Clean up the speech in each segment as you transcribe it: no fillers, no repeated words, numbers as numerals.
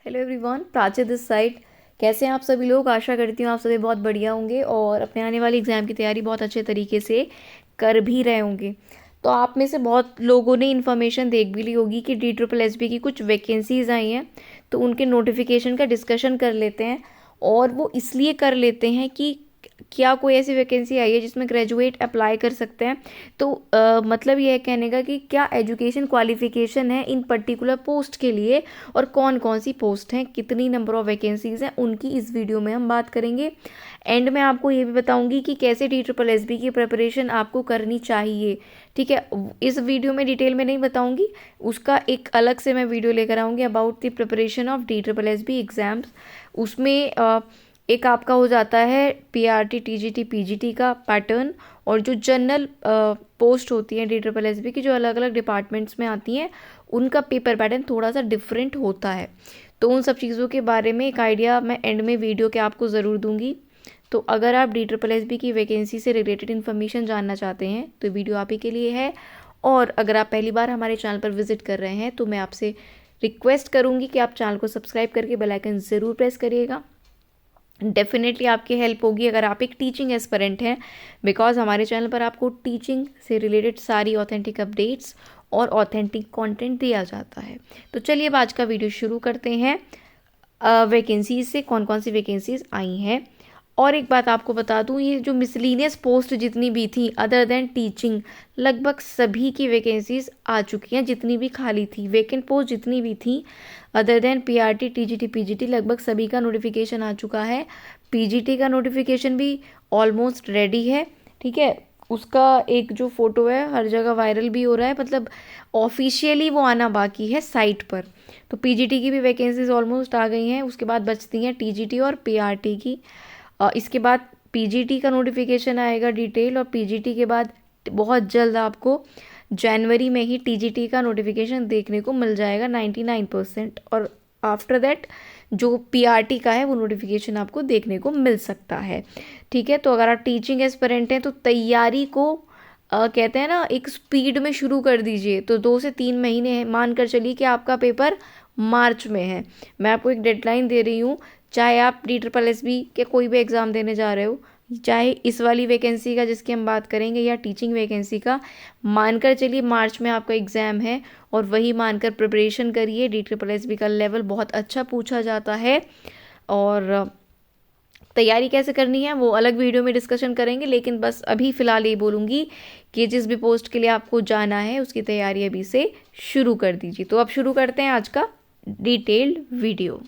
Hello everyone, Prachi this side. कैसे हैं आप सभी लोग? आशा करती हूँ आप सभी बहुत बढ़िया होंगे और अपने आने वाली एग्ज़ाम की तैयारी बहुत अच्छे तरीके से कर भी रहे होंगे। तो आप में से बहुत लोगों ने इन्फॉर्मेशन देख भी ली होगी कि DSSB की कुछ वैकेंसीज़ आई हैं, तो उनके नोटिफिकेशन का डिस्कशन कर लेते हैं। और वो इसलिए कर लेते हैं कि क्या कोई ऐसी वैकेंसी आई है जिसमें ग्रेजुएट अप्लाई कर सकते हैं। तो मतलब ये है कहने का कि क्या एजुकेशन क्वालिफिकेशन है इन पर्टिकुलर पोस्ट के लिए, और कौन कौन सी पोस्ट हैं, कितनी नंबर ऑफ वैकेंसीज हैं, उनकी इस वीडियो में हम बात करेंगे। एंड में आपको ये भी बताऊंगी कि कैसे DSSB की प्रिपरेशन आपको करनी चाहिए। ठीक है, इस वीडियो में डिटेल में नहीं बताऊंगी, उसका एक अलग से मैं वीडियो लेकर आऊँगी about the preparation of DSSB exams. उसमें एक आपका हो जाता है PRT TGT PGT का पैटर्न, और जो जनरल पोस्ट होती है DSSB की, जो अलग अलग डिपार्टमेंट्स में आती हैं, उनका पेपर पैटर्न थोड़ा सा डिफरेंट होता है। तो उन सब चीज़ों के बारे में एक आइडिया मैं एंड में वीडियो के आपको ज़रूर दूंगी। तो अगर आप DSSB की वैकेंसी से रिलेटेड इन्फॉर्मेशन जानना चाहते हैं तो वीडियो आप ही के लिए है। और अगर आप पहली बार हमारे चैनल पर विजिट कर रहे हैं तो मैं आपसे रिक्वेस्ट करूँगी कि आप चैनल को सब्सक्राइब करके बेल आइकन ज़रूर प्रेस करिएगा। डेफिनेटली आपकी हेल्प होगी अगर आप एक टीचिंग एस्पिरेंट हैं, बिकॉज हमारे चैनल पर आपको टीचिंग से रिलेटेड सारी ऑथेंटिक अपडेट्स और ऑथेंटिक कंटेंट दिया जाता है। तो चलिए अब आज का वीडियो शुरू करते हैं। वैकेंसीज से कौन कौन सी वैकेंसीज आई हैं। और एक बात आपको बता दूं, ये जो मिसलीनियस पोस्ट जितनी भी थी अदर देन टीचिंग, लगभग सभी की वैकेंसीज आ चुकी हैं। जितनी भी खाली थी वैकेंट पोस्ट जितनी भी थी other than PRT TGT PGT, लगभग सभी का नोटिफिकेशन आ चुका है। PGT का नोटिफिकेशन भी ऑलमोस्ट रेडी है। ठीक है, उसका एक जो फोटो है हर जगह वायरल भी हो रहा है, मतलब ऑफिशियली वो आना बाकी है साइट पर। तो PGT की भी वैकेंसीज ऑलमोस्ट आ गई हैं। उसके बाद बचती हैं TGT और PRT की। इसके बाद PGT का नोटिफिकेशन आएगा डिटेल, और PGT के बाद बहुत जल्द आपको जनवरी में ही TGT का नोटिफिकेशन देखने को मिल जाएगा 99%। और आफ्टर दैट जो PRT का है वो नोटिफिकेशन आपको देखने को मिल सकता है। ठीक है, तो अगर आप टीचिंग एस्पिरेंट हैं तो तैयारी को कहते हैं ना, एक स्पीड में शुरू कर दीजिए। तो 2 से 3 महीने मानकर चलिए कि आपका पेपर मार्च में है। मैं आपको एक डेडलाइन दे रही हूँ, चाहे आप DSSB के कोई भी एग्ज़ाम देने जा रहे हो, चाहे इस वाली वैकेंसी का जिसकी हम बात करेंगे या टीचिंग वैकेंसी का, मानकर चलिए मार्च में आपका एग्ज़ाम है। और वही मानकर प्रिपरेशन करिए। DSSB का लेवल बहुत अच्छा पूछा जाता है, और तैयारी कैसे करनी है वो अलग वीडियो में डिस्कशन करेंगे। लेकिन बस अभी फ़िलहाल ये बोलूँगी कि जिस भी पोस्ट के लिए आपको जाना है उसकी तैयारी अभी से शुरू कर दीजिए। तो अब शुरू करते हैं आज का डिटेल्ड वीडियो।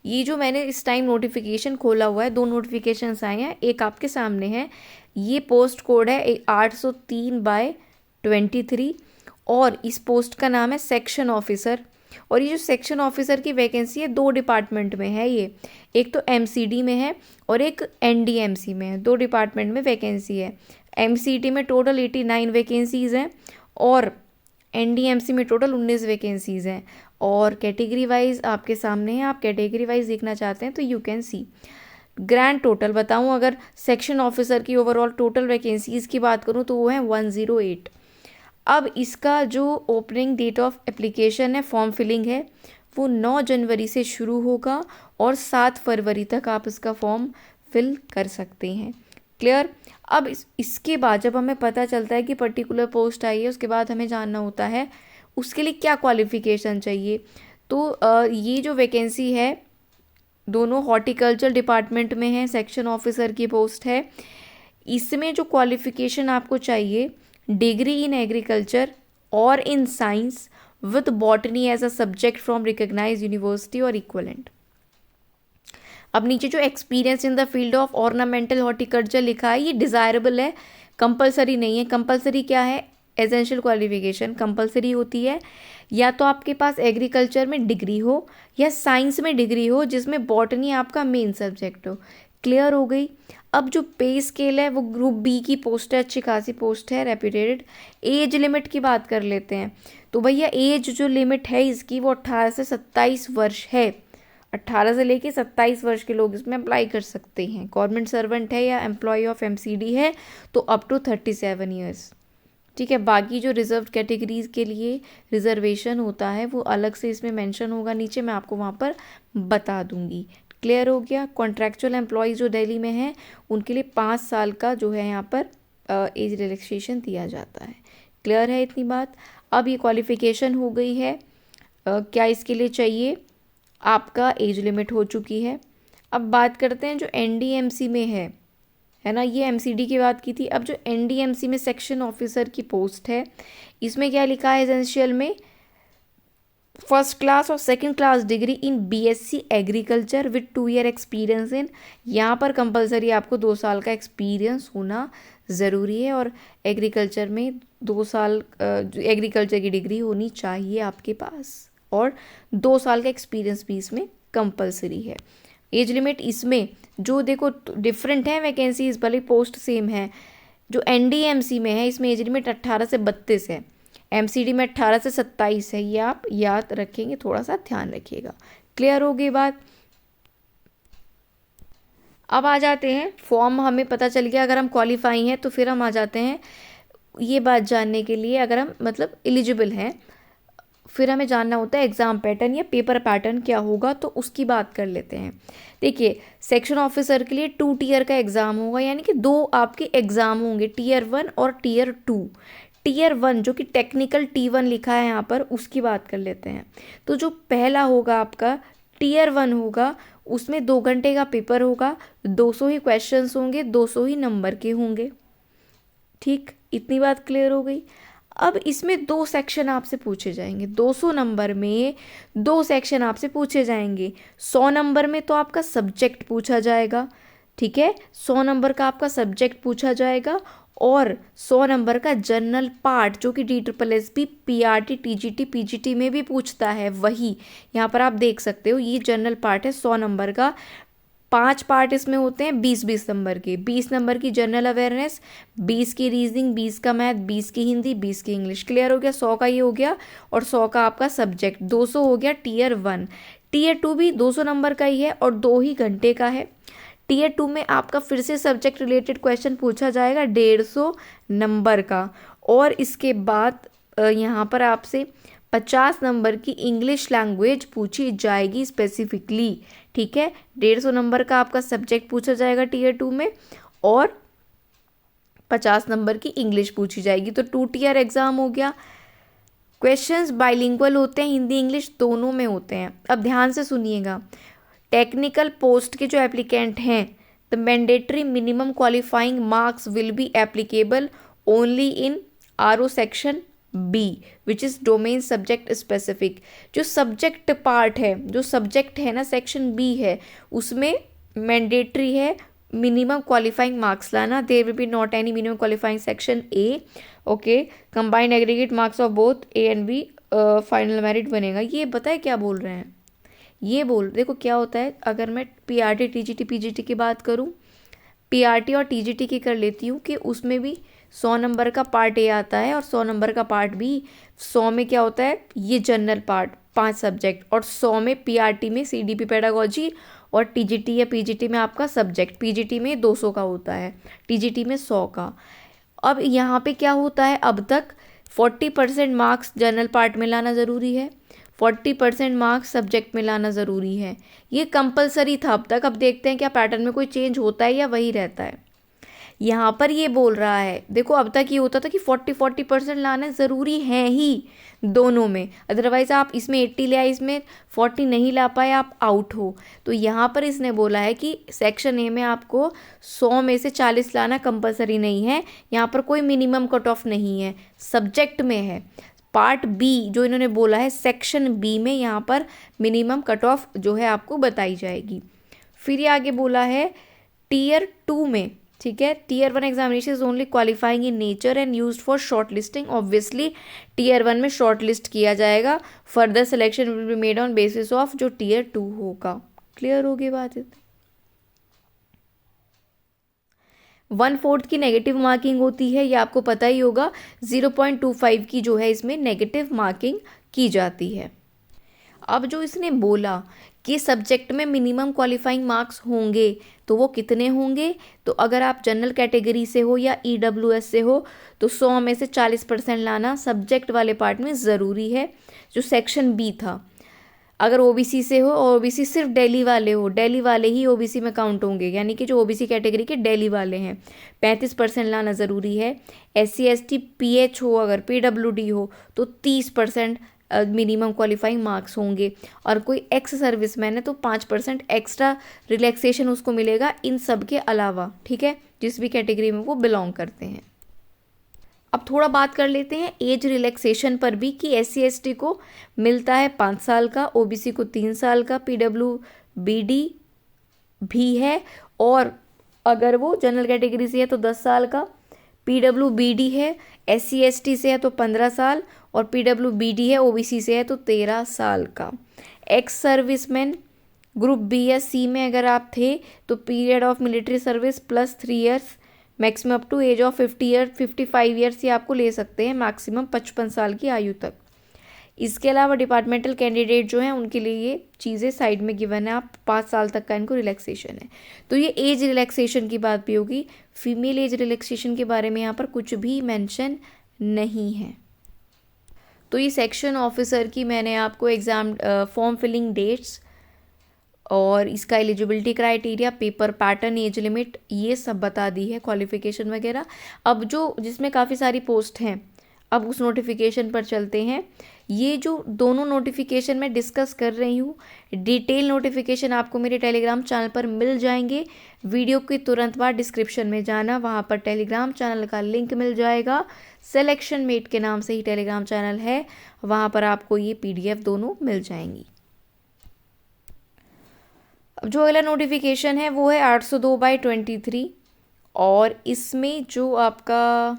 ये जो मैंने इस टाइम नोटिफिकेशन खोला हुआ है, 2 नोटिफिकेशंस आए हैं, एक आपके सामने है। ये पोस्ट कोड है 803/23, और इस पोस्ट का नाम है सेक्शन ऑफिसर। और ये जो सेक्शन ऑफिसर की वैकेंसी है 2 डिपार्टमेंट में है ये, एक तो MCD में है और एक NDMC में है। 2 डिपार्टमेंट में वैकेंसी है। MCD में टोटल 89 वैकेंसीज़ हैं और NDMC में टोटल 19 वैकेंसीज़ हैं। और कैटेगरी वाइज आपके सामने है, आप कैटेगरी वाइज देखना चाहते हैं तो you can see. Grand total बताऊं, अगर सेक्शन ऑफिसर की ओवरऑल टोटल वैकेंसीज़ की बात करूं तो वो है 108। अब इसका जो ओपनिंग डेट ऑफ एप्लीकेशन है, फॉर्म फिलिंग है, वो 9 जनवरी से शुरू होगा और 7 फरवरी तक आप इसका फॉर्म फिल कर सकते हैं। क्लियर? अब इसके बाद जब हमें पता चलता है कि पर्टिकुलर पोस्ट आई है, उसके बाद हमें जानना होता है उसके लिए क्या क्वालिफिकेशन चाहिए। तो ये जो वैकेंसी है दोनों हॉर्टिकल्चर डिपार्टमेंट में है, सेक्शन ऑफिसर की पोस्ट है। इसमें जो क्वालिफिकेशन आपको चाहिए, डिग्री इन एग्रीकल्चर और in science with botany as a subject from recognised university और इक्वलेंट। अब नीचे जो experience in the field of ornamental horticulture लिखा है, ये डिज़ायरेबल है, कंपलसरी नहीं है। कंपलसरी क्या है? एसेंशियल क्वालिफिकेशन कंपलसरी होती है या तो आपके पास एग्रीकल्चर में डिग्री हो या साइंस में डिग्री हो जिसमें बॉटनी आपका मेन सब्जेक्ट हो। क्लियर हो गई? अब जो पे स्केल है वो ग्रुप B की पोस्ट है, अच्छी खासी पोस्ट है, रेप्यूटेड। एज लिमिट की बात कर लेते हैं तो भैया एज जो लिमिट है इसकी वो 18 से 27 वर्ष है। 18 से लेके 27 वर्ष के लोग इसमें अप्लाई कर सकते हैं। गवर्नमेंट सर्वेंट है या एम्प्लॉय ऑफ MCD है तो अप टू 37 ईयर्स। ठीक है। बाकी जो रिजर्व कैटेगरीज के लिए रिजर्वेशन होता है वो अलग से इसमें मेंशन होगा नीचे, मैं आपको वहाँ पर बता दूंगी। क्लियर हो गया। कॉन्ट्रैक्चुअल एम्प्लॉयज़ जो दिल्ली में हैं उनके लिए 5 साल का जो है यहाँ पर एज रिलैक्सेशन दिया जाता है। क्लियर है इतनी बात। अब ये क्वालिफिकेशन हो गई है। क्या इसके लिए चाहिए, आपका एज लिमिट हो चुकी है। अब बात करते हैं जो एनडीएमसी में है ना, ये एमसीडी की बात की थी। अब जो एनडीएमसी में सेक्शन ऑफिसर की पोस्ट है, इसमें क्या लिखा है एसेंशियल में, फर्स्ट क्लास और second class degree in BSc agriculture with 2 year experience in, यहाँ पर कंपलसरी आपको 2 साल का एक्सपीरियंस होना ज़रूरी है और एग्रीकल्चर में 2 साल एग्रीकल्चर की डिग्री होनी चाहिए आपके पास और 2 साल का एक्सपीरियंस भी इसमें कंपलसरी है। एज लिमिट इसमें जो देखो डिफरेंट है वैकेंसीज, भले पोस्ट सेम है। जो एनडीएमसी में है इसमें एज लिमिट 18 से 32 है, एमसीडी में 18 से 27 है। ये आप याद रखेंगे, थोड़ा सा ध्यान रखिएगा। क्लियर हो गई बात। अब आ जाते हैं फॉर्म, हमें पता चल गया अगर हम क्वालिफाई हैं, तो फिर हम आ जाते हैं ये बात जानने के लिए अगर हम मतलब एलिजिबल हैं, फिर हमें जानना होता है एग्ज़ाम पैटर्न या पेपर पैटर्न क्या होगा, तो उसकी बात कर लेते हैं। देखिए सेक्शन ऑफिसर के लिए 2 टीयर का एग्ज़ाम होगा, यानी कि 2 आपके एग्ज़ाम होंगे, टीयर 1 और टीयर 2। टीयर 1 जो कि टेक्निकल T1 लिखा है यहाँ पर, उसकी बात कर लेते हैं। तो जो पहला होगा आपका टीयर 1 होगा, उसमें 2 घंटे का पेपर होगा, 200 ही क्वेश्चंस होंगे, 200 ही नंबर के होंगे। ठीक, इतनी बात क्लियर हो गई। अब इसमें 2 सेक्शन आपसे पूछे जाएंगे, 200 नंबर में 2 सेक्शन आपसे पूछे जाएंगे। 100 नंबर में तो आपका सब्जेक्ट पूछा जाएगा, ठीक है, 100 नंबर का आपका सब्जेक्ट पूछा जाएगा और 100 नंबर का जनरल पार्ट जो कि DSSB PRT TGT PGT में भी पूछता है, वही यहाँ पर आप देख सकते हो, ये जनरल पार्ट है 100 नंबर का। 5 पार्ट इसमें होते हैं 20-20 नंबर के। 20 नंबर की जनरल अवेयरनेस, 20 की रीजनिंग, 20 का मैथ, 20 की हिंदी, 20 की इंग्लिश। क्लियर हो गया। 100 का ये हो गया और 100 का आपका सब्जेक्ट। 200 हो गया टीयर 1। टीयर 2 भी 200 नंबर का ही है और 2 ही घंटे का है। टीयर 2 में आपका फिर से सब्जेक्ट रिलेटेड क्वेश्चन पूछा जाएगा 150 नंबर का, और इसके बाद यहाँ पर आपसे 50 नंबर की इंग्लिश लैंग्वेज पूछी जाएगी स्पेसिफिकली। ठीक है, 150 नंबर का आपका सब्जेक्ट पूछा जाएगा टीयर 2 में और 50 नंबर की इंग्लिश पूछी जाएगी। तो 2 टीयर एग्जाम हो गया। क्वेश्चंस बाइलिंगुअल होते हैं, हिंदी इंग्लिश दोनों में होते हैं। अब ध्यान से सुनिएगा, टेक्निकल पोस्ट के जो एप्लीकेंट हैं, the mandatory minimum qualifying marks will be applicable only in RO section B which is domain subject specific. जो सब्जेक्ट पार्ट है, जो सब्जेक्ट है ना सेक्शन B है, उसमें मैंडेटरी है मिनिमम क्वालिफाइंग मार्क्स लाना। There will be not any minimum qualifying section A। Okay, combined aggregate marks of both A and B final merit बनेगा। ये बताए क्या बोल रहे हैं, ये बोल देखो क्या होता है। अगर मैं PRT TGT PGT की बात करूं, PRT और TGT की कर लेती हूँ कि उसमें भी 100 नंबर का पार्ट A आता है और 100 नंबर का पार्ट B। 100 में क्या होता है, ये जनरल पार्ट 5 सब्जेक्ट, और 100 में PRT में CDP पेडागोजी और TGT या PGT में आपका सब्जेक्ट, PGT में 200 का होता है, TGT में 100 का। अब यहाँ पे क्या होता है, अब तक 40% मार्क्स जनरल पार्ट में लाना ज़रूरी है, 40% मार्क्स सब्जेक्ट में लाना ज़रूरी है। ये कंपलसरी था अब तक। अब देखते हैं क्या पैटर्न में कोई चेंज होता है या वही रहता है। यहाँ पर ये बोल रहा है, देखो अब तक ये होता था कि 40% लाना ज़रूरी है ही दोनों में, अदरवाइज़ आप इसमें 80 ले आए, इसमें 40 नहीं ला पाए, आप आउट हो। तो यहाँ पर इसने बोला है कि सेक्शन A में आपको 100 में से 40 लाना कंपलसरी नहीं है, यहाँ पर कोई मिनिमम कट ऑफ नहीं है, सब्जेक्ट में है। पार्ट B जो इन्होंने बोला है सेक्शन B में, यहाँ पर मिनिमम कट ऑफ जो है आपको बताई जाएगी। फिर ये आगे बोला है टीयर 2 में, ठीक है, tier 1 examination is only qualifying in nature and used for short listing. Obviously tier 1 में शॉर्ट लिस्ट किया जाएगा, further selection will be made on basis of जो टीयर 2 होगा। क्लियर होगी बात। 1/4 की नेगेटिव मार्किंग होती है, ये आपको पता ही होगा। 0.25 की जो है इसमें नेगेटिव मार्किंग की जाती है। अब जो इसने बोला कि सब्जेक्ट में मिनिमम क्वालिफाइंग मार्क्स होंगे, तो वो कितने होंगे? तो अगर आप जनरल कैटेगरी से हो या EWS से हो तो 100 में से 40% लाना सब्जेक्ट वाले पार्ट में ज़रूरी है, जो सेक्शन बी था। अगर OBC से हो और OBC सिर्फ दिल्ली वाले हो, दिल्ली वाले ही OBC में काउंट होंगे, यानी कि जो OBC कैटेगरी के दिल्ली वाले हैं, 35% लाना ज़रूरी है। SC ST PH हो, अगर PWD हो तो 30% मिनिमम क्वालिफाइंग मार्क्स होंगे। और कोई एक्स सर्विसमैन है तो 5% एक्स्ट्रा रिलैक्सेशन उसको मिलेगा इन सब के अलावा, ठीक है, जिस भी कैटेगरी में वो बिलोंग करते हैं। अब थोड़ा बात कर लेते हैं एज रिलैक्सेशन पर भी कि SC ST को मिलता है 5 साल का, OBC को 3 साल का, PWBD भी है, और अगर वो जनरल कैटेगरी से है तो 10 साल का, PWBD है SC ST से है तो 15 साल, और PWBD है OBC से है तो 13 साल का। एक्स सर्विसमैन ग्रुप बी या सी में अगर आप थे तो period of military service plus 3 years, maximum up to age of 55 years ये आपको ले सकते हैं, मैक्सिमम 55 साल की आयु तक। इसके अलावा डिपार्टमेंटल कैंडिडेट जो हैं उनके लिए ये चीज़ें साइड में गिवन है, आप 5 साल तक का इनको रिलैक्सेशन है। तो ये एज रिलैक्सेशन की बात भी होगी। फीमेल एज रिलैक्सेशन के बारे में यहाँ पर कुछ भी मेंशन नहीं है। तो ये सेक्शन ऑफिसर की मैंने आपको एग्ज़ाम फॉर्म फिलिंग डेट्स और इसका eligibility criteria, paper pattern, age limit ये सब बता दी है, क्वालिफिकेशन वगैरह। अब जो जिसमें काफ़ी सारी पोस्ट हैं, अब उस नोटिफिकेशन पर चलते हैं। ये जो दोनों नोटिफिकेशन मैं डिस्कस कर रही हूँ, डिटेल नोटिफिकेशन आपको मेरे टेलीग्राम चैनल पर मिल जाएंगे। वीडियो के तुरंत बाद डिस्क्रिप्शन में जाना, वहाँ पर टेलीग्राम चैनल का लिंक मिल जाएगा। सिलेक्शन मेट के नाम से ही टेलीग्राम चैनल है, वहाँ पर आपको ये PDF दोनों मिल जाएंगी। अब जो अगला नोटिफिकेशन है वो है 802/23, और इसमें जो आपका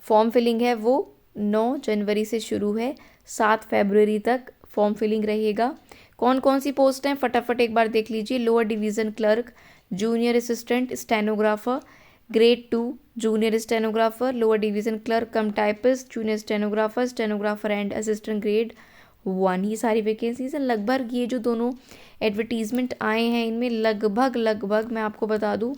फॉर्म फिलिंग है वो 9 जनवरी से शुरू है, 7 फरवरी तक फॉर्म फिलिंग रहेगा। कौन कौन सी पोस्ट हैं फटाफट एक बार देख लीजिए। Lower division clerk, junior assistant stenographer, grade 2 junior stenographer, lower division clerk come typist, junior stenographer, stenographer and assistant grade 1। ये सारी वैकेंसीज हैं। लगभग ये जो दोनों एडवर्टीजमेंट आए हैं इनमें लगभग मैं आपको बता दूं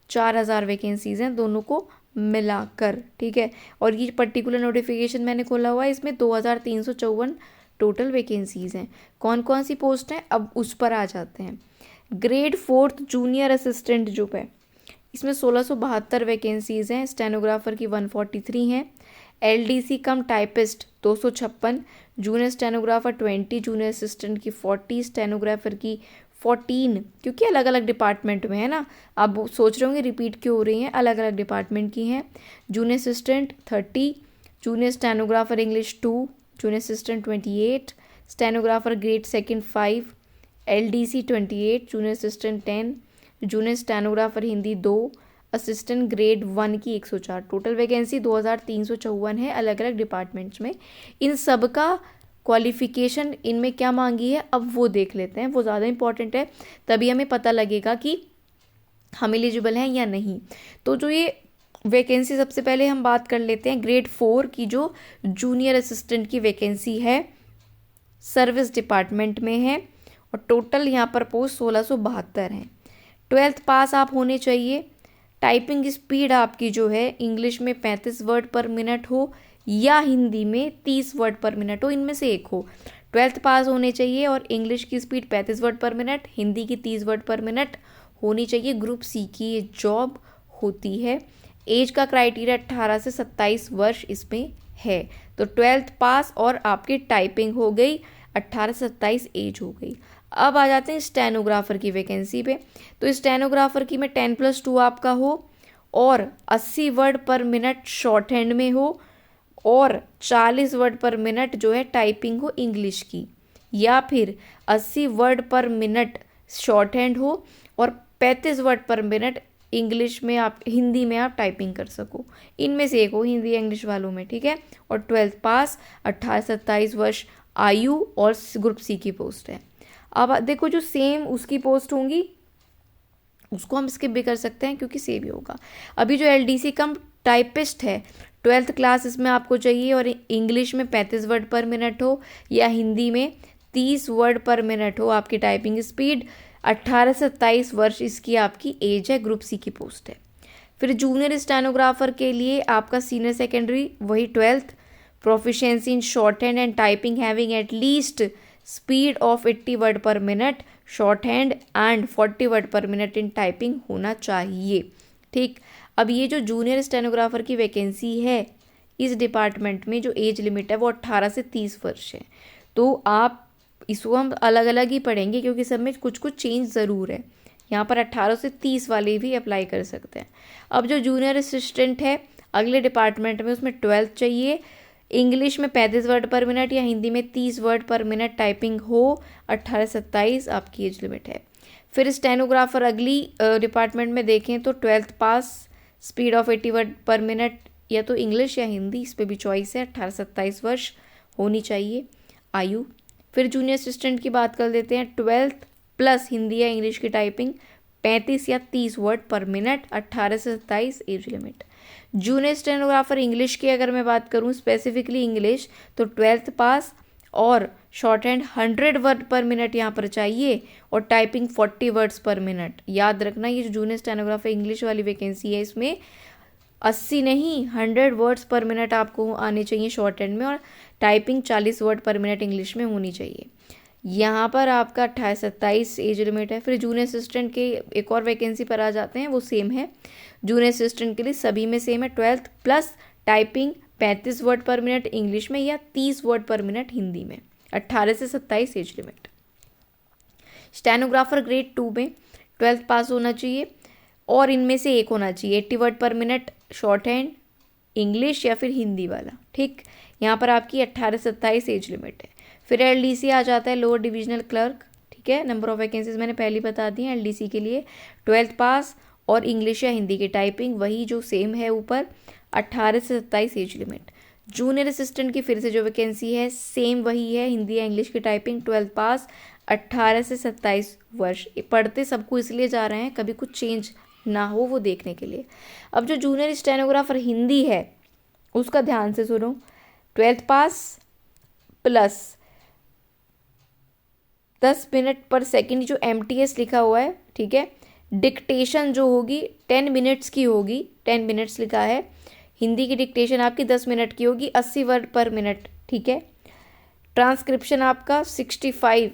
4000 वैकेंसीज हैं दोनों को मिलाकर, ठीक है। और ये पर्टिकुलर नोटिफिकेशन मैंने खोला हुआ है, इसमें 2354 टोटल वैकेंसीज हैं। कौन कौन सी पोस्ट हैं अब उस पर आ जाते हैं। ग्रेड 4 जूनियर असिस्टेंट जो है इसमें 1672 वैकेंसीज हैं, स्टेनोग्राफर की 143 हैं, LDC कम typist 256, junior stenographer 20, junior assistant की 40, स्टेनोग्राफर की 14, क्योंकि अलग अलग डिपार्टमेंट में है ना, आप सोच रहे होंगे रिपीट क्यों हो रही हैं, अलग अलग डिपार्टमेंट की हैं। Junior assistant 30, junior stenographer English 2, junior assistant 28, stenographer grade 2 5, LDC 28, junior assistant 10, junior stenographer Hindi 2, assistant grade 1 की 104। टोटल वैकेंसी 2354 है अलग अलग डिपार्टमेंट्स में। इन सब का क्वालिफिकेशन इनमें क्या मांगी है अब वो देख लेते हैं, वो ज़्यादा इंपॉर्टेंट है, तभी हमें पता लगेगा कि हम एलिजिबल हैं या नहीं। तो जो ये वैकेंसी सबसे पहले हम बात कर लेते हैं ग्रेड 4 की, जो जूनियर असिस्टेंट की वैकेंसी है, सर्विस डिपार्टमेंट में है, और टोटल यहाँ पर पोस्ट 1672 हैं। 12th पास आप होने चाहिए। टाइपिंग स्पीड आपकी जो है इंग्लिश में 35 वर्ड पर मिनट हो या हिंदी में 30 वर्ड पर मिनट हो, इनमें से एक हो। 12th पास होने चाहिए और इंग्लिश की speed 35 word per minute, Hindi की 30 वर्ड पर मिनट होनी चाहिए। ग्रुप सी की ये जॉब होती है। एज का क्राइटेरिया 18 से 27 वर्ष इसमें है। तो 12th पास और आपकी टाइपिंग हो गई, 18 से 27 एज हो गई। अब आ जाते हैं स्टेनोग्राफर की वैकेंसी पे। तो स्टेनोग्राफर की में 10+2 आपका हो और 80 word per minute short hand में हो और 40 वर्ड पर मिनट जो है टाइपिंग हो इंग्लिश की, या फिर 80 word per minute short hand हो और 35 वर्ड पर मिनट इंग्लिश में आप हिंदी में आप टाइपिंग कर सको, इनमें से एक हो हिंदी इंग्लिश वालों में, ठीक है। और 12th पास, 18 से 27 वर्ष आयु और ग्रुप सी की पोस्ट है। अब देखो जो सेम उसकी पोस्ट होंगी उसको हम स्किप भी कर सकते हैं क्योंकि सेम ही होगा। अभी जो LDC कम टाइपिस्ट है 12th क्लास इसमें आपको चाहिए और इंग्लिश में 35 वर्ड पर मिनट हो या हिंदी में 30 वर्ड पर मिनट हो आपकी टाइपिंग स्पीड। 18 से 27 वर्ष इसकी आपकी एज है, ग्रुप सी की पोस्ट है। फिर जूनियर स्टेनोग्राफर के लिए आपका सीनियर सेकेंडरी वही 12th, proficiency in short hand and typing having at least speed of 80 word per minute short hand and 40 word per minute in typing होना चाहिए। ठीक, अब ये जो जूनियर स्टेनोग्राफर की वैकेंसी है इस डिपार्टमेंट में जो एज लिमिट है वो 18 से 30 वर्ष है। तो आप इसको हम अलग अलग ही पढ़ेंगे क्योंकि सब में कुछ कुछ चेंज ज़रूर है। यहाँ पर 18 से 30 वाले भी अप्लाई कर सकते हैं। अब जो जूनियर असिस्टेंट है अगले डिपार्टमेंट में उसमें 12th चाहिए, इंग्लिश में 35 वर्ड पर मिनट या हिंदी में 30 वर्ड पर मिनट टाइपिंग हो। 18 से 27 आपकी एज लिमिट है। फिर स्टेनोग्राफर अगली डिपार्टमेंट में देखें तो 12th pass, speed of 80 word per minute या तो इंग्लिश या हिंदी, इस पर भी चॉइस है। 18 से 27 वर्ष होनी चाहिए आयु। फिर जूनियर असिस्टेंट की बात कर लेते हैं। 12th प्लस हिंदी या इंग्लिश की टाइपिंग 35 या 30 वर्ड पर मिनट। 18 से 27 age limit. Junior stenographer English की अगर मैं बात करूं स्पेसिफिकली इंग्लिश तो 12th पास और short hand 100 word per minute यहाँ पर चाहिए और टाइपिंग 40 वर्ड्स पर मिनट। याद रखना ये जो जूनियर स्टेनोग्राफर इंग्लिश वाली वैकेंसी है इसमें 80 नहीं 100 वर्ड्स पर मिनट आपको आने चाहिए शॉर्ट हैंड में और typing 40 word per minute English में होनी चाहिए। यहाँ पर आपका 28 से 27 एज लिमिट है। फिर जूनियर असिस्टेंट के एक और वैकेंसी पर आ जाते हैं, वो सेम है जूनियर असिस्टेंट के लिए, सभी में सेम है। 12th plus typing 35 word per minute English में या 30 वर्ड पर मिनट हिंदी में। 18 से 27 एज लिमिट। स्टेनोग्राफर ग्रेड 2 में 12th पास होना चाहिए और इनमें से एक होना चाहिए 80 word per minute short hand English या फिर हिंदी वाला। ठीक, यहाँ पर आपकी 18 से 27 एज लिमिट है। फिर एलडीसी आ जाता है लोअर डिविजनल क्लर्क। ठीक है, नंबर ऑफ वैकेंसीज मैंने पहले बता दी हैं एलडीसी के लिए। 12th पास और इंग्लिश या हिंदी की टाइपिंग वही जो सेम है ऊपर। 18 से 27 एज लिमिट। जूनियर असिस्टेंट की फिर से जो वैकेंसी है सेम वही है, हिंदी या इंग्लिश की टाइपिंग 12th पास 18 से 27 वर्ष। पढ़ते सबको इसलिए जा रहे हैं कभी कुछ चेंज ना हो वो देखने के लिए। अब जो जूनियर स्टेनोग्राफर हिंदी है उसका ध्यान से सुनो। 12th पास प्लस 10 मिनट पर सेकंड जो MTS लिखा हुआ है, ठीक है, डिक्टेशन जो होगी 10 मिनट्स की होगी, 10 मिनट्स लिखा है। हिंदी की डिक्टेशन आपकी 10 मिनट की होगी, 80 वर्ड पर मिनट। ठीक है, ट्रांसक्रिप्शन आपका 65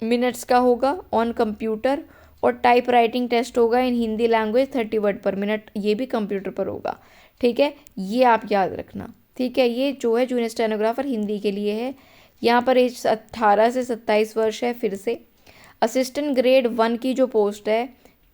मिनट्स का होगा ऑन कंप्यूटर और टाइप राइटिंग टेस्ट होगा in Hindi language 30 word per minute, ये भी कंप्यूटर पर होगा। ठीक है, ये आप याद रखना। ठीक है, ये जो है जूनियर स्टेनोग्राफर हिंदी के लिए है। यहाँ पर एज 18 से 27 वर्ष है। फिर से असिस्टेंट ग्रेड 1 की जो पोस्ट है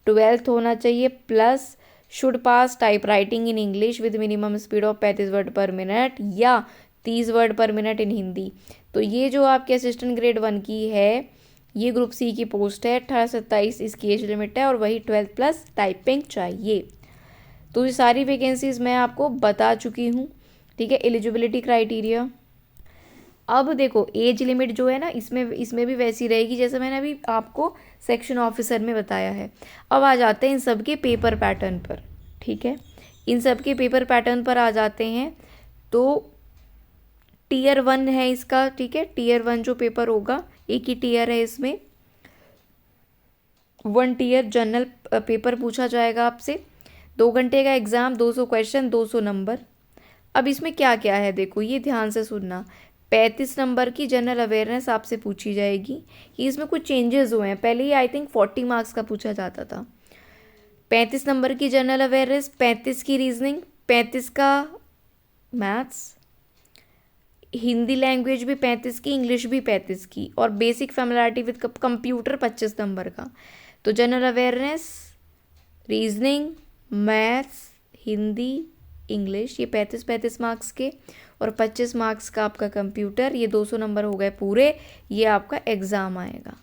12th होना चाहिए plus should pass type writing in English with minimum speed of 35 word per minute या 30 word per minute in Hindi. तो ये जो आपके असिस्टेंट ग्रेड 1 की है ये ग्रुप सी की पोस्ट है। 18 से 27 इसकी एज लिमिट है और वही 12th प्लस टाइपिंग चाहिए। तो ये सारी वैकेंसीज मैं आपको बता चुकी हूँ। ठीक है, एलिजिबिलिटी क्राइटेरिया। अब देखो एज लिमिट जो है ना इसमें भी वैसी रहेगी जैसे मैंने अभी आपको सेक्शन ऑफिसर में बताया है। अब आ जाते हैं इन सब के पेपर पैटर्न पर। ठीक है, इन सब के पेपर पैटर्न पर आ जाते हैं। तो टीयर 1 है इसका। ठीक है, टीयर 1 जो पेपर होगा एक ही टीयर है, इसमें 1 टीयर जनरल पेपर पूछा जाएगा आपसे। 2 घंटे का एग्जाम, 200 क्वेश्चन, 200 नंबर। अब इसमें क्या क्या है देखो, ये ध्यान से सुनना। 35 नंबर की जनरल अवेयरनेस आपसे पूछी जाएगी। इसमें कुछ चेंजेस हुए हैं, पहले ही आई थिंक 40 मार्क्स का पूछा जाता था। 35 नंबर की जनरल अवेयरनेस, 35 की रीजनिंग, 35 का मैथ्स, हिंदी लैंग्वेज भी 35 की, इंग्लिश भी 35 की और basic familiarity with computer 25 number का। तो general awareness, reasoning, maths, Hindi, English ये 35 मार्क्स के और 25 मार्क्स का आपका कंप्यूटर, ये 200 नंबर हो गए पूरे। ये आपका एग्ज़ाम आएगा।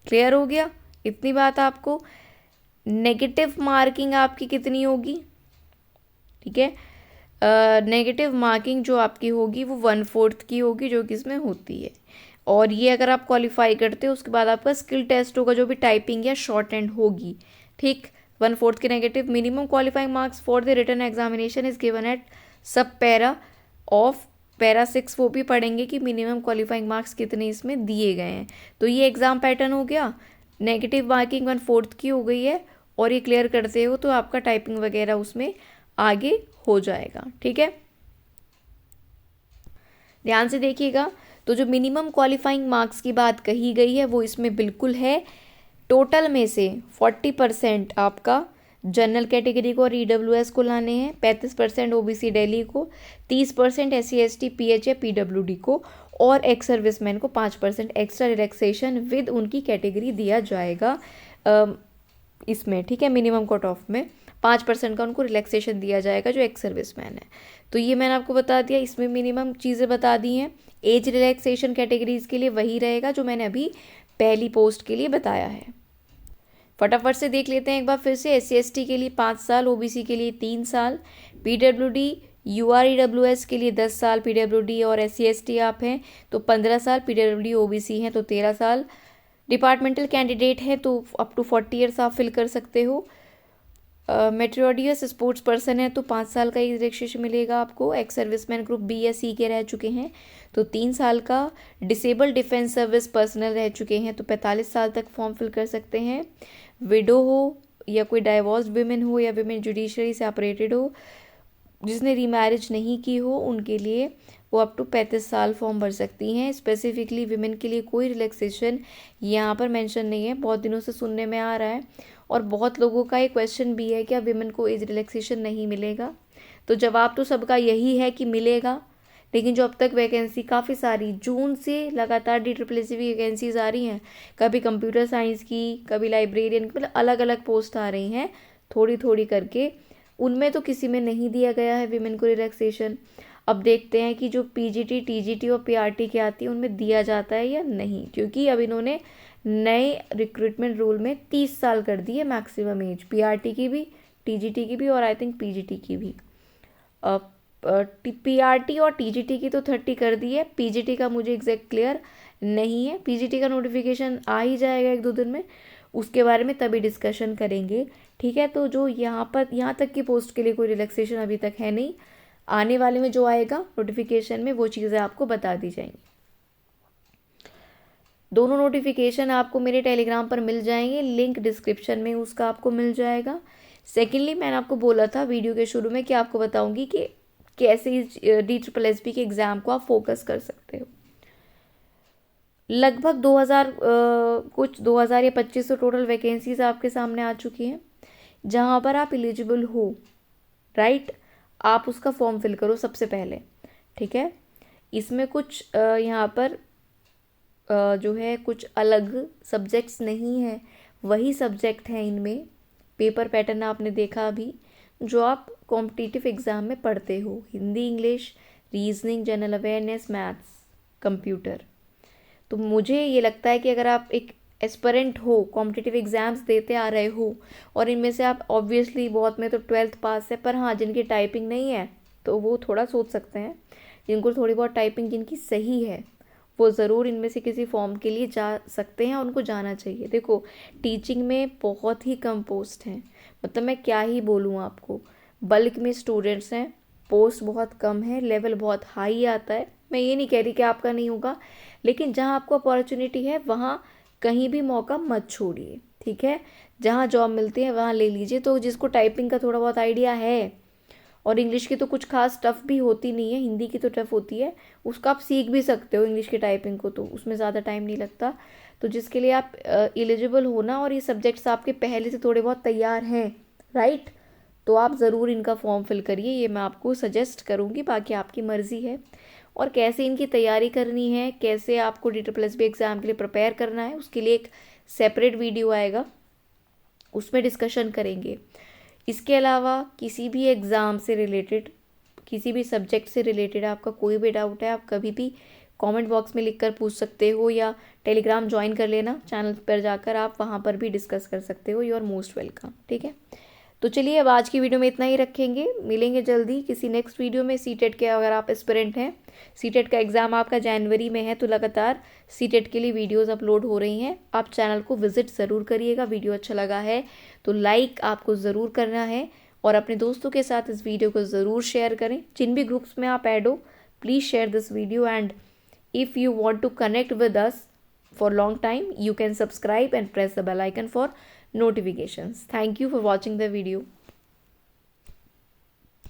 क्लियर हो गया इतनी बात आपको। नेगेटिव मार्किंग आपकी कितनी होगी? ठीक है, नेगेटिव मार्किंग जो आपकी होगी वो 1/4 की होगी जो कि इसमें होती है। और ये अगर आप क्वालिफाई करते हो उसके बाद आपका स्किल टेस्ट होगा जो भी टाइपिंग या शॉर्ट हैंड होगी। ठीक, 1/4 के negative. Minimum qualifying marks for the written examination is given at sub para of para 6, वो भी पढ़ेंगे कि मिनिमम क्वालिफाइंग मार्क्स कितने इसमें दिए गए हैं। तो ये एग्जाम पैटर्न हो गया, नेगेटिव मार्किंग 1/4 की हो गई है, और ये क्लियर करते हो तो आपका टाइपिंग वगैरह उसमें आगे हो जाएगा। ठीक है, ध्यान से देखिएगा। तो जो मिनिमम क्वालिफाइंग मार्क्स की बात कही गई है वो इसमें बिल्कुल है। टोटल में से 40% आपका जनरल कैटेगरी को और ईडब्ल्यूएस को लाने हैं, 35% ओबीसी दिल्ली को, 30% एससी एसटी पीएच या पीडब्ल्यूडी को, और एक्स सर्विसमैन को 5% एक्स्ट्रा रिलैक्सेशन विद उनकी कैटेगरी दिया जाएगा इसमें। ठीक है, मिनिमम कट ऑफ में 5% का उनको रिलैक्सेशन दिया जाएगा जो एक्स सर्विसमैन है। तो ये मैंने आपको बता दिया, इसमें मिनिमम चीज़ें बता दी हैं। एज रिलैक्सेशन कैटेगरीज के लिए वही रहेगा जो मैंने अभी पहली पोस्ट के लिए बताया है। फटाफट से देख लेते हैं एक बार फिर से। एससी एसटी के लिए 5 साल, ओबीसी के लिए 3 साल, पीडब्ल्यूडी यूआर ईडब्ल्यूएस के लिए 10 साल, पीडब्ल्यूडी और एससी एसटी आप हैं तो 15 साल, पीडब्ल्यूडी ओबीसी हैं तो 13 साल, डिपार्टमेंटल कैंडिडेट है तो अप टू 40 ईयर्स आप फिल कर सकते हो। मेट्रोडियस स्पोर्ट्स पर्सन है तो 5 साल का एज रिलैक्सेशन मिलेगा आपको। एक्स सर्विसमैन ग्रुप बी या सी के रह चुके हैं तो 3 साल का। डिसेबल डिफेंस सर्विस पर्सनल रह चुके हैं तो 45 साल तक फॉर्म फिल कर सकते हैं। विडो हो या कोई डाइवोर्स्ड विमेन हो या विमेन जुडिशरी से ऑपरेटेड हो, जिसने रीमैरिज नहीं की हो, उनके लिए वो अप टू 35 साल फॉर्म भर सकती हैं। स्पेसिफिकली विमेन के लिए कोई रिलैक्सेशन यहाँ पर मेंशन नहीं है, बहुत दिनों से सुनने में आ रहा है और बहुत लोगों का ये क्वेश्चन भी है कि अब विमेन को एज रिलैक्सेशन नहीं मिलेगा। तो जवाब तो सबका यही है कि मिलेगा, लेकिन जो अब तक वैकेंसी काफ़ी सारी जून से लगातार DSSS की वैकेंसीज आ रही हैं, कभी कंप्यूटर साइंस की, कभी लाइब्रेरियन, मतलब अलग अलग पोस्ट आ रही हैं थोड़ी थोड़ी करके, उनमें तो किसी में नहीं दिया गया है विमेन को रिलैक्सेशन। अब देखते हैं कि जो पीजीटी, टीजीटी और पीआरटी की आती है उनमें दिया जाता है या नहीं, क्योंकि अब इन्होंने नए रिक्रूटमेंट रूल में 30 साल कर दी है मैक्सिमम एज, पीआरटी की भी, टीजीटी की भी और आई थिंक पीजीटी की भी। पीआरटी और टीजीटी की तो 30 कर दी है, पीजीटी का मुझे एग्जैक्ट क्लियर नहीं है। पीजीटी का नोटिफिकेशन आ ही जाएगा 1-2 दिन में, उसके बारे में तभी डिस्कशन करेंगे। ठीक है, तो जो यहाँ तक की पोस्ट के लिए कोई रिलैक्सेशन अभी तक है नहीं, आने वाले में जो आएगा नोटिफिकेशन में वो चीज़ें आपको बता दी जाएंगी। दोनों नोटिफिकेशन आपको मेरे टेलीग्राम पर मिल जाएंगे, लिंक डिस्क्रिप्शन में उसका आपको मिल जाएगा। सेकेंडली, मैंने आपको बोला था वीडियो के शुरू में कि आपको बताऊंगी कि कैसे DSSS के एग्ज़ाम को आप फोकस कर सकते हो। लगभग 2000 या 2500 टोटल वैकेंसीज आपके सामने आ चुकी हैं, जहाँ पर आप एलिजिबल हो, राइट। आप उसका फॉर्म फिल करो सबसे पहले। ठीक है, इसमें कुछ यहाँ पर जो है कुछ अलग सब्जेक्ट्स नहीं है, वही सब्जेक्ट हैं इनमें। पेपर पैटर्न आपने देखा अभी, जो आप कॉम्पिटिटिव एग्ज़ाम में पढ़ते हो, Hindi, English, reasoning, general awareness, maths, computer. तो मुझे ये लगता है कि अगर आप एक एस्पिरेंट हो, कॉम्पिटिटिव एग्ज़ाम्स देते आ रहे हो, और इनमें से आप ऑब्वियसली बहुत में तो 12th पास है, पर हाँ जिनकी टाइपिंग नहीं है तो वो थोड़ा सोच सकते हैं, जिनको थोड़ी बहुत टाइपिंग जिनकी सही है वो ज़रूर इनमें से किसी फॉर्म के लिए जा सकते हैं और उनको जाना चाहिए। देखो, टीचिंग में बहुत ही कम पोस्ट हैं, मतलब मैं क्या ही बोलूँ आपको, बल्क में स्टूडेंट्स हैं, पोस्ट बहुत कम है, लेवल बहुत हाई आता है। मैं ये नहीं कह रही कि आपका नहीं होगा, लेकिन जहाँ आपको अपॉर्चुनिटी है वहाँ कहीं भी मौका मत छोड़िए। ठीक है, जहाँ जॉब मिलती है वहाँ ले लीजिए। तो जिसको टाइपिंग का थोड़ा बहुत आइडिया है, और इंग्लिश की तो कुछ खास टफ भी होती नहीं है, हिंदी की तो टफ होती है, उसका आप सीख भी सकते हो इंग्लिश की टाइपिंग को, तो उसमें ज़्यादा टाइम नहीं लगता। तो जिसके लिए आप एलिजिबल हो ना, और ये सब्जेक्ट्स आपके पहले से थोड़े बहुत तैयार हैं, राइट, तो आप ज़रूर इनका फॉर्म फिल करिए, ये मैं आपको सजेस्ट करूँगी, बाकी आपकी मर्ज़ी है। और कैसे इनकी तैयारी करनी है, कैसे आपको DSSS एग्ज़ाम के लिए प्रिपेयर करना है, उसके लिए एक सेपरेट वीडियो आएगा, उसमें डिस्कशन करेंगे। इसके अलावा किसी भी एग्ज़ाम से रिलेटेड, किसी भी सब्जेक्ट से रिलेटेड आपका कोई भी डाउट है, आप कभी भी कमेंट बॉक्स में लिखकर पूछ सकते हो, या टेलीग्राम ज्वाइन कर लेना चैनल पर जाकर, आप वहाँ पर भी डिस्कस कर सकते हो। You are most welcome. ठीक है, तो चलिए अब आज की वीडियो में इतना ही रखेंगे, मिलेंगे जल्दी किसी नेक्स्ट वीडियो में। सीटेट के अगर आप एस्पिरेंट हैं, सीटेट का एग्ज़ाम आपका जनवरी में है, तो लगातार सीटेट के लिए वीडियोस अपलोड हो रही हैं। आप चैनल को विजिट ज़रूर करिएगा। वीडियो अच्छा लगा है तो लाइक आपको ज़रूर करना है और अपने दोस्तों के साथ इस वीडियो को ज़रूर शेयर करें। जिन भी ग्रुप्स में आप ऐड हो, please share this video, and if you want to connect with us for long time, you can subscribe and press the bell icon for notifications. Thank you for watching the video.